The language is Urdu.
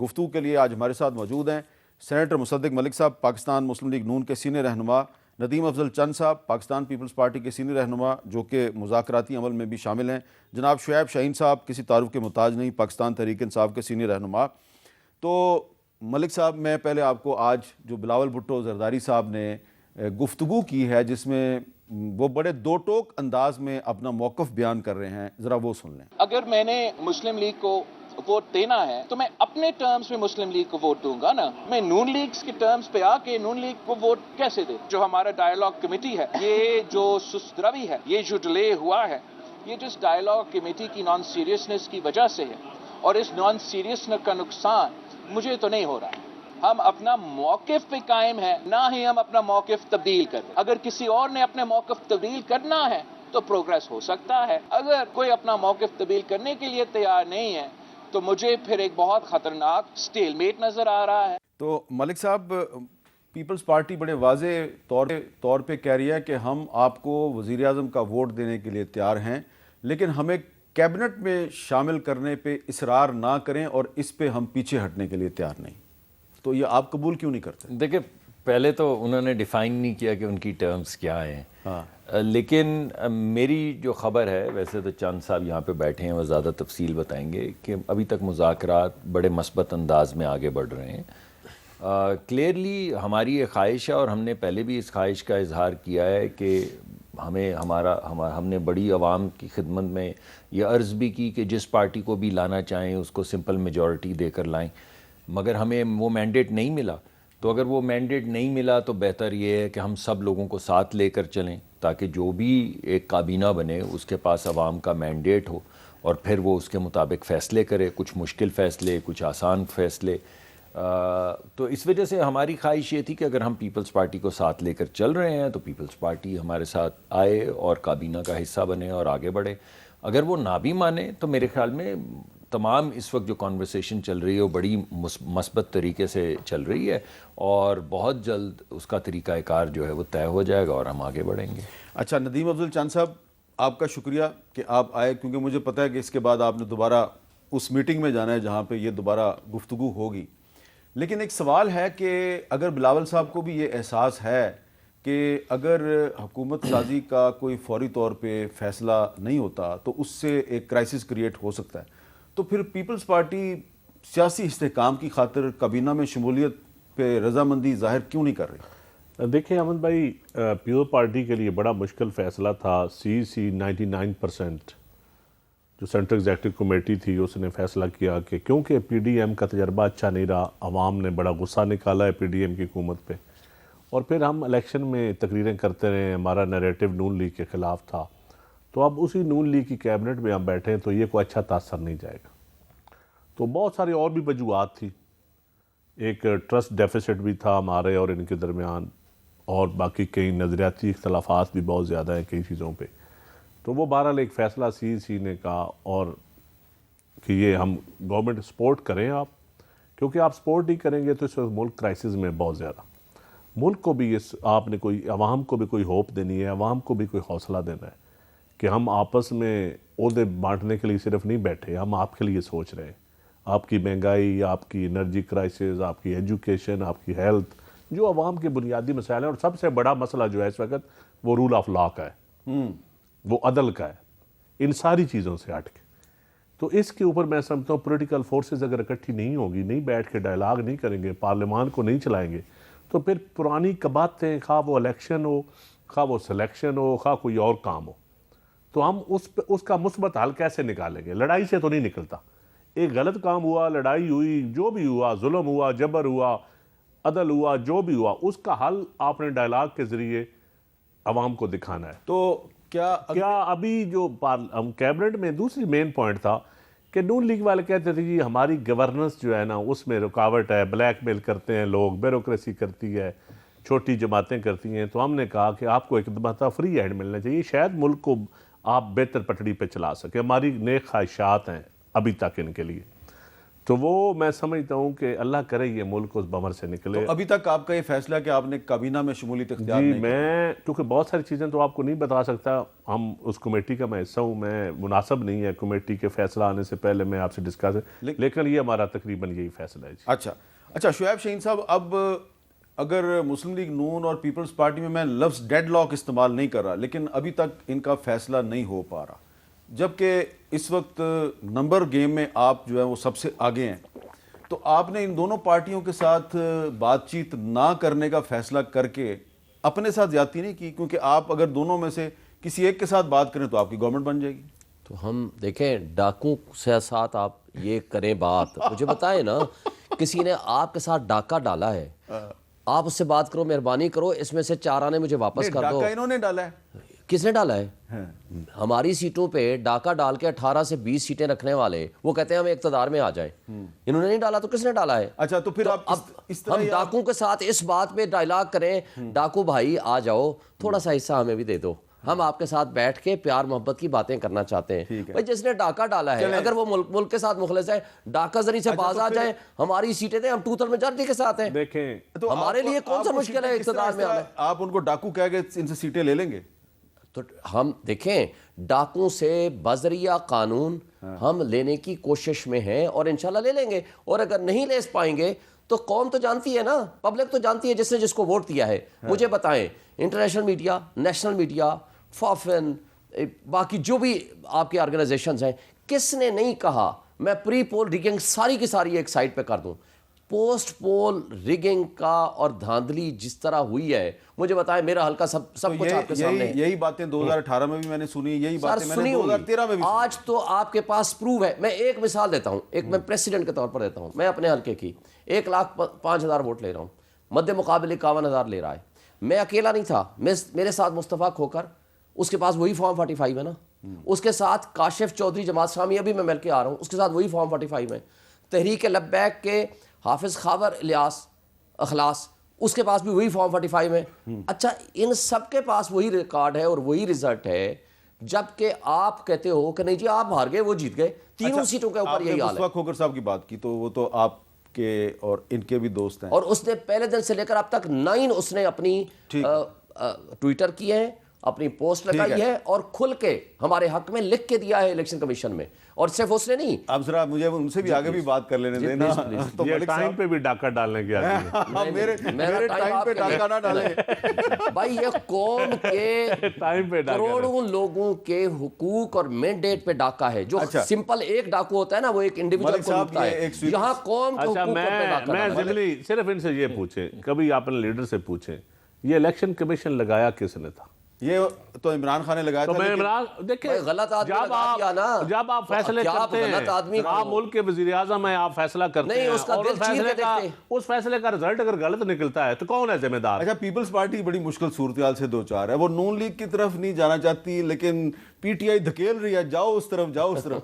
گفتگو کے لیے آج ہمارے ساتھ موجود ہیں سینیٹر مصدق ملک صاحب، پاکستان مسلم لیگ نون کے سینئر رہنما، ندیم افضل چند صاحب، پاکستان پیپلز پارٹی کے سینئر رہنما جو کہ مذاکراتی عمل میں بھی شامل ہیں، جناب شعیب شاہین صاحب کسی تعارف کے محتاج نہیں، پاکستان تحریک انصاف کے سینئر رہنما۔ تو ملک صاحب، میں پہلے آپ کو آج جو بلاول بھٹو زرداری صاحب نے گفتگو کی ہے جس میں وہ بڑے دو ٹوک انداز میں اپنا موقف بیان کر رہے ہیں، ذرا وہ سن لیں۔ اگر میں نے مسلم لیگ کو ووٹ دینا ہے تو میں اپنے ٹرمز میں مسلم لیگ کو ووٹ دوں گا نا، میں نون لیگز کے ٹرمز پہ آ کے نون لیگ کو ووٹ کیسے دے؟ جو ہمارا ڈائیلاگ کمیٹی ہے، یہ جو سست روی ہے، یہ جو ڈیلے ہوا ہے، یہ جس ڈائیلاگ کمیٹی کی نان سیریسنس کی وجہ سے ہے، اور اس نان سیریسنس کا نقصان مجھے تو نہیں ہو رہا ہے۔ ہم اپنا موقف پہ قائم ہیں، نہ ہی ہم اپنا موقف تبدیل کر رہے ہیں۔ اگر کسی اور نے اپنے موقف تبدیل کرنا ہے تو پروگریس ہو سکتا ہے، اگر کوئی اپنا موقف تبدیل کرنے کے لیے تیار نہیں ہے تو مجھے پھر ایک بہت خطرناک سٹیل میٹ نظر آ رہا ہے۔ تو ملک صاحب، پیپلز پارٹی بڑے واضح طور پہ کہہ رہی ہے کہ ہم آپ کو وزیر اعظم کا ووٹ دینے کے لیے تیار ہیں، لیکن ہمیں کیبنٹ میں شامل کرنے پہ اصرار نہ کریں اور اس پہ ہم پیچھے ہٹنے کے لیے تیار نہیں۔ تو یہ آپ قبول کیوں نہیں کرتے؟ دیکھیں، پہلے تو انہوں نے ڈیفائن نہیں کیا کہ ان کی ٹرمز کیا ہیں، لیکن میری جو خبر ہے، ویسے تو چند صاحب یہاں پہ بیٹھے ہیں، وہ زیادہ تفصیل بتائیں گے کہ ابھی تک مذاکرات بڑے مثبت انداز میں آگے بڑھ رہے ہیں۔ کلیئرلی ہماری یہ خواہش ہے، اور ہم نے پہلے بھی اس خواہش کا اظہار کیا ہے کہ ہم نے بڑی عوام کی خدمت میں یہ عرض بھی کی کہ جس پارٹی کو بھی لانا چاہیں اس کو سمپل میجورٹی دے کر لائیں، مگر ہمیں وہ مینڈیٹ نہیں ملا۔ تو اگر وہ مینڈیٹ نہیں ملا تو بہتر یہ ہے کہ ہم سب لوگوں کو ساتھ لے کر چلیں، تاکہ جو بھی ایک کابینہ بنے اس کے پاس عوام کا مینڈیٹ ہو، اور پھر وہ اس کے مطابق فیصلے کرے، کچھ مشکل فیصلے، کچھ آسان فیصلے۔ تو اس وجہ سے ہماری خواہش یہ تھی کہ اگر ہم پیپلز پارٹی کو ساتھ لے کر چل رہے ہیں تو پیپلز پارٹی ہمارے ساتھ آئے اور کابینہ کا حصہ بنے اور آگے بڑھے۔ اگر وہ نہ بھی مانے تو میرے خیال میں تمام اس وقت جو کنورسیشن چل رہی ہے وہ بڑی مثبت طریقے سے چل رہی ہے، اور بہت جلد اس کا طریقہ کار جو ہے وہ طے ہو جائے گا اور ہم آگے بڑھیں گے۔ اچھا ندیم افضل چند صاحب، آپ کا شکریہ کہ آپ آئے، کیونکہ مجھے پتہ ہے کہ اس کے بعد آپ نے دوبارہ اس میٹنگ میں جانا ہے جہاں پہ یہ دوبارہ گفتگو ہوگی۔ لیکن ایک سوال ہے کہ اگر بلاول صاحب کو بھی یہ احساس ہے کہ اگر حکومت سازی کا کوئی فوری طور پہ فیصلہ نہیں ہوتا تو اس سے ایک کرائسس کریٹ ہو سکتا ہے، تو پھر پیپلز پارٹی سیاسی استحکام کی خاطر کابینہ میں شمولیت پہ رضامندی ظاہر کیوں نہیں کر رہی؟ دیکھیں احمد بھائی، پیپلز پارٹی کے لیے بڑا مشکل فیصلہ تھا۔ 99% جو سینٹرل ایگزیکٹو کمیٹی تھی اس نے فیصلہ کیا کہ کیونکہ پی ڈی ایم کا تجربہ اچھا نہیں رہا، عوام نے بڑا غصہ نکالا ہے پی ڈی ایم کی حکومت پہ، اور پھر ہم الیکشن میں تقریریں کرتے رہے، ہمارا نیریٹو نون لیگ کے خلاف تھا، تو اب اسی نون لیگ کی کیبنٹ میں ہم بیٹھے ہیں تو یہ کوئی اچھا تاثر نہیں جائے گا۔ تو بہت ساری اور بھی وجوہات تھی، ایک ٹرسٹ ڈیفیسٹ بھی تھا ہمارے اور ان کے درمیان، اور باقی کئی نظریاتی اختلافات بھی بہت زیادہ ہیں کئی چیزوں پہ۔ تو وہ بہرحال ایک فیصلہ سی نے کہا اور کہ یہ ہم گورنمنٹ سپورٹ کریں آپ، کیونکہ آپ سپورٹ نہیں کریں گے تو اس وقت ملک کرائسس میں بہت زیادہ، ملک کو بھی آپ نے کوئی، عوام کو بھی کوئی ہوپ دینی ہے، عوام کو بھی کوئی حوصلہ دینا ہے کہ ہم آپس میں عہدے بانٹنے کے لیے صرف نہیں بیٹھے، ہم آپ کے لیے سوچ رہے ہیں۔ آپ کی مہنگائی، آپ کی انرجی کرائسس، آپ کی ایجوکیشن، آپ کی ہیلتھ، جو عوام کے بنیادی مسائل ہیں، اور سب سے بڑا مسئلہ جو ہے اس وقت وہ رول آف لا کا ہے، وہ عدل کا ہے، ان ساری چیزوں سے ہٹ کے۔ تو اس کے اوپر میں سمجھتا ہوں پولیٹیکل فورسز اگر اکٹھی نہیں ہوگی، نہیں بیٹھ کے ڈائیلاگ نہیں کریں گے، پارلیمان کو نہیں چلائیں گے، تو پھر پرانی کباتیں، خواہ وہ الیکشن ہو، خواہ وہ سلیکشن ہو، خواہ کوئی اور کام ہو، تو ہم اس کا مثبت حل کیسے نکالیں گے؟ لڑائی سے تو نہیں نکلتا۔ ایک غلط کام ہوا، لڑائی ہوئی، جو بھی ہوا، ظلم ہوا، جبر ہوا، عدل ہوا، جو بھی ہوا، اس کا حل آپ نے ڈائیلاگ کے ذریعے عوام کو دکھانا ہے۔ تو کیا ابھی جو ہم کیبنٹ میں دوسری مین پوائنٹ تھا کہ نون لیگ والے کہتے تھے جی ہماری گورننس جو ہے نا اس میں رکاوٹ ہے، بلیک میل کرتے ہیں لوگ، بیوروکریسی کرتی ہے، چھوٹی جماعتیں کرتی ہیں۔ تو ہم نے کہا کہ آپ کو ایک دفعہ فری ہینڈ ملنا چاہیے، شاید ملک کو آپ بہتر پٹڑی پہ چلا سکیں، ہماری نیک خواہشات ہیں ابھی تک ان کے لیے۔ تو وہ میں سمجھتا ہوں کہ اللہ کرے یہ ملک اس بمر سے نکلے. تو ابھی تک آپ کا یہ فیصلہ کہ آپ نے کابینہ میں شمولیت اختیار جی نہیں کی؟ میں کیونکہ بہت ساری چیزیں تو آپ کو نہیں بتا سکتا, ہم اس کمیٹی کا میں حصہ ہوں, میں مناسب نہیں ہے کمیٹی کے فیصلہ آنے سے پہلے میں آپ سے ڈسکس, لیکن یہ ہمارا تقریباً یہی فیصلہ ہے جی. اچھا شعیب شاہین صاحب, اب اگر مسلم لیگ نون اور پیپلز پارٹی میں لفظ ڈیڈ لاک استعمال نہیں کر رہا, لیکن ابھی تک ان کا فیصلہ نہیں ہو پا رہا, جبکہ اس وقت نمبر گیم میں آپ جو ہے وہ سب سے آگے ہیں, تو آپ نے ان دونوں پارٹیوں کے ساتھ بات چیت نہ کرنے کا فیصلہ کر کے اپنے ساتھ زیادتی نہیں کی؟ کیونکہ آپ اگر دونوں میں سے کسی ایک کے ساتھ بات کریں تو آپ کی گورنمنٹ بن جائے گی. تو ہم دیکھیں ڈاکوں سے ساتھ آپ یہ کریں بات, مجھے بتائیں نا, کسی نے آپ کے ساتھ ڈاکہ ڈالا ہے, آپ اس سے بات کرو, مہربانی کرو, اس میں سے 4 آنے مجھے واپس کر دو. ڈاکہ انہوں نے ڈالا ہے. کس نے ڈالا ہے؟ ہماری سیٹوں پہ ڈاکہ ڈال کے 18 سے 20 سیٹیں رکھنے والے وہ کہتے ہیں ہم اقتدار میں آ جائیں. انہوں نے نہیں ڈالا تو کس نے ڈالا ہے؟ اچھا تو پھر آپ اس طرح ہم ڈاکوں کے ساتھ اس بات پہ ڈائلاگ کریں, ڈاکو بھائی آ جاؤ, تھوڑا سا حصہ ہمیں بھی دے دو, ہم آپ کے ساتھ بیٹھ کے پیار محبت کی باتیں کرنا چاہتے ہیں. بھائی جس نے ڈاکہ ڈالا ہے اگر وہ ملک کے ساتھ مخلص ہے, ڈاکہ زنی سے باز آ جائے, ہماری سیٹیں دیں, ہم 2/3 میجارٹی کے ساتھ ہیں. دیکھیں تو ہمارے لیے کون سا مشکل ہے اقتدار میں آنا؟ آپ ان کو ڈاکو کہہ کے ان سے سیٹیں لے لیں گے؟ تو ہم دیکھیں ڈاکوں سے بذریعہ قانون ہم لینے کی کوشش میں ہیں اور انشاءاللہ لے لیں گے, اور اگر نہیں لے پائیں گے تو قوم تو جانتی ہے نا, پبلک تو جانتی ہے جس نے جس کو ووٹ دیا ہے. مجھے بتائیں international media, national media, FAFEN, باقی جو بھی آپ کے آرگنائزیشنز ہیں, کس نے نہیں کہا میں پری پول ریگنگ ساری کی ساری ایک سائٹ پہ کر دوں؟ پوسٹ پول ریگنگ کا اور دھاندلی جس طرح ہوئی ہے, مجھے بتائیں میرا حلقہ سب کچھ آپ کے سامنے ہے. یہی باتیں 2018 میں بھی میں نے سنی, یہی باتیں میں نے 2013 میں بھی سنی. آج تو آپ کے پاس پروف ہے. میں ایک مثال دیتا ہوں, ایک میں پریسیڈنٹ کے طور پر دیتا ہوں. میں اپنے حلقے کی 1,05,000 ووٹ لے رہا ہوں, مد مقابل 51,000 لے رہا ہے. میں اکیلا نہیں تھا, میرے ساتھ مصطفیٰ کھوکر, اس کے پاس وہی فارم 45 ہے نا, اس کے ساتھ کاشف چودھری جماعت اسلامی ابھی میں مل کے آ رہا ہوں, اس کے ساتھ وہی فارم 45 ہے. تحریک لبیک کے حافظ خاور الیاس اخلاص, اس کے پاس بھی وہی فارم 45 ہے. اچھا ان سب کے پاس وہی ریکارڈ ہے اور وہی رزلٹ ہے, جبکہ آپ کہتے ہو کہ نہیں جی آپ ہار گئے, وہ جیت گئے. تینوں سیٹوں کے اوپر یہی حال ہے. مصطفیٰ کھوکر صاحب کی بات کی تو وہ تو آپ کے اور ان کے بھی دوست ہیں, اور اس نے پہلے دن سے لے کر اب تک 9 اس نے اپنی ٹویٹر کیے ہیں, اپنی پوسٹ لگائی ہے, اور کھل کے ہمارے حق میں لکھ کے دیا ہے الیکشن کمیشن میں. اور صرف اس نے نہیں, اب ذرا مجھے ان سے بھی آگے بھی بات کر لینے دینا. تو یہ ٹائم پہ بھی ڈاکہ ڈالنے کی آتی میرے ٹائم پہ ڈاکہ نہ ڈالیں بھائی. یہ قوم کے ٹائم پہ کروڑوں لوگوں کے حقوق اور مینڈیٹ پہ ڈاکہ ہے. جو سمپل ایک ڈاکو ہوتا ہے نا, وہ ایک انڈیویجول کو لوٹتا ہے, یہاں قوم کے حقوق پہ ڈاکہ. میں ضمنی صرف ان سے یہ پوچھیں, کبھی آپ نے لیڈر سے پوچھیں یہ الیکشن کمیشن لگایا کس نے تھا؟ یہ تو عمران خان نے لگایا تو تھا. میں عمران دیکھیں غلط آدمی لگا دیا نا, جب آپ فیصلے کرتے ہیں, آپ ملک کے وزیر اعظم ہیں, آپ فیصلہ کرتے ہیں, اور اس فیصلے کا رزلٹ اگر غلط نکلتا ہے تو کون ہے ذمہ دار؟ اچھا پیپلز پارٹی بڑی مشکل صورتحال سے دوچار ہے, وہ نون لیگ کی طرف نہیں جانا چاہتی لیکن پی ٹی آئی دھکیل رہی ہے, جاؤ اس طرف, جاؤ اس طرف.